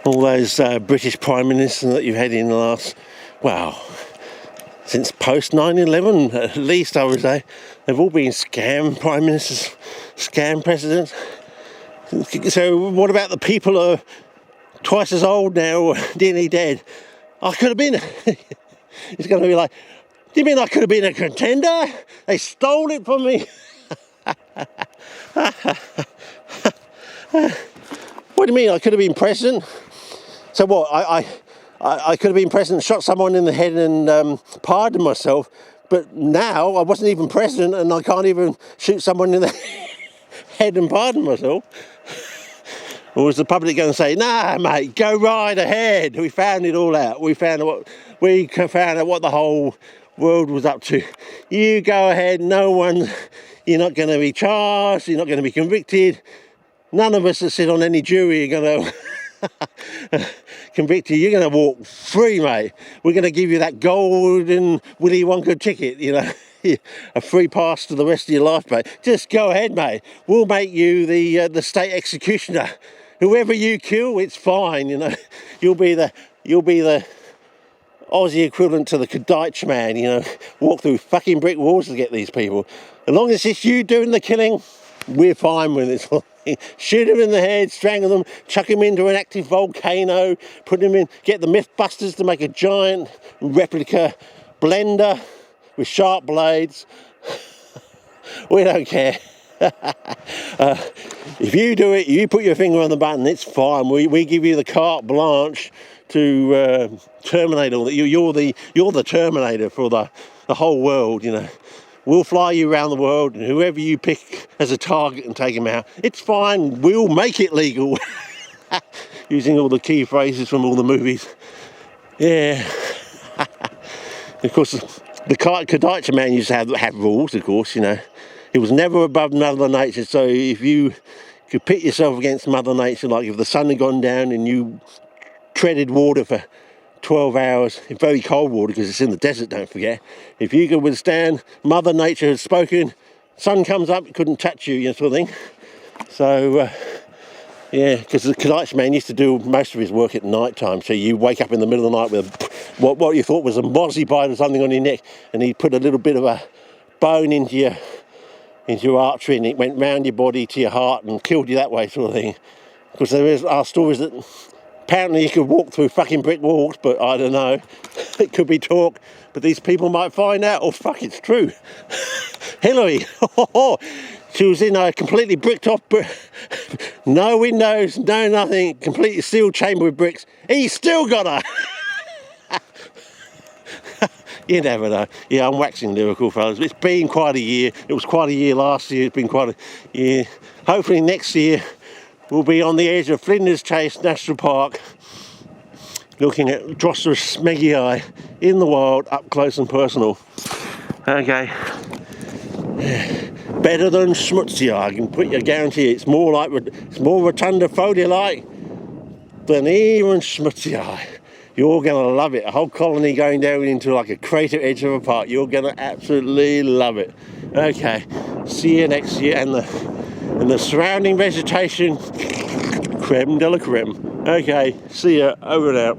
all those British Prime Ministers that you've had in the last, well, since post 9/11, at least I would say, they've all been scam Prime Ministers, scam presidents. So what about the people who are twice as old now, or nearly dead? I could have been. It's going to be like, do you mean I could have been a contender? They stole it from me. What do you mean I could have been president? So what, I could have been president, shot someone in the head and pardoned myself, but now I wasn't even president and I can't even shoot someone in the head and pardon myself? Or was the public going to say, nah, mate, go right ahead. We found it all out. We found out what the whole world was up to. You go ahead, you're not going to be charged, you're not going to be convicted. None of us that sit on any jury are going to convict you. You're going to walk free, mate. We're going to give you that golden Willy Wonka ticket, a free pass to the rest of your life, mate. Just go ahead, mate. We'll make you the state executioner. Whoever you kill, it's fine, You'll be the Aussie equivalent to the KDM man, walk through fucking brick walls to get these people. As long as it's you doing the killing, we're fine with it. Shoot them in the head, strangle them, chuck them into an active volcano, put them in, get the Mythbusters to make a giant replica blender with sharp blades. We don't care. If you do it, you put your finger on the button, it's fine. We give you the carte blanche to terminate all that. You're the Terminator for the whole world, We'll fly you around the world, and whoever you pick as a target and take him out, it's fine. We'll make it legal. Using all the key phrases from all the movies. Yeah. Of course, the KDM man used to have rules, of course, He was never above Mother Nature, so if you could pit yourself against Mother Nature, like if the sun had gone down and you treaded water for 12 hours, very cold water because it's in the desert, don't forget. If you could withstand, Mother Nature has spoken, sun comes up, it couldn't touch you, sort of thing. So, yeah, because the KDM man used to do most of his work at night time, so you wake up in the middle of the night with what you thought was a mozzie bite or something on your neck, and he'd put a little bit of a bone into your artery, and it went round your body to your heart and killed you that way, sort of thing. Because there are stories that apparently you could walk through fucking brick walls, but I don't know. It could be talk, but these people might find out, oh fuck, it's true. Hillary, she was in a completely bricked off, no windows, no nothing, completely sealed chamber with bricks. He still got her. You never know. Yeah, I'm waxing lyrical, fellas. It's been quite a year. It was quite a year last year. It's been quite a year. Hopefully next year we'll be on the edge of Flinders-CHASE National Park, looking at Drosera smegii in the wild, up close and personal. Okay. Better than schmutzier, I can guarantee it's more rotunda folio-like than even schmutzier. You're going to love it. A whole colony going down into like a crater edge of a park. You're going to absolutely love it. Okay, see you next year. And the surrounding vegetation, creme de la creme. Okay, see ya. Over and out.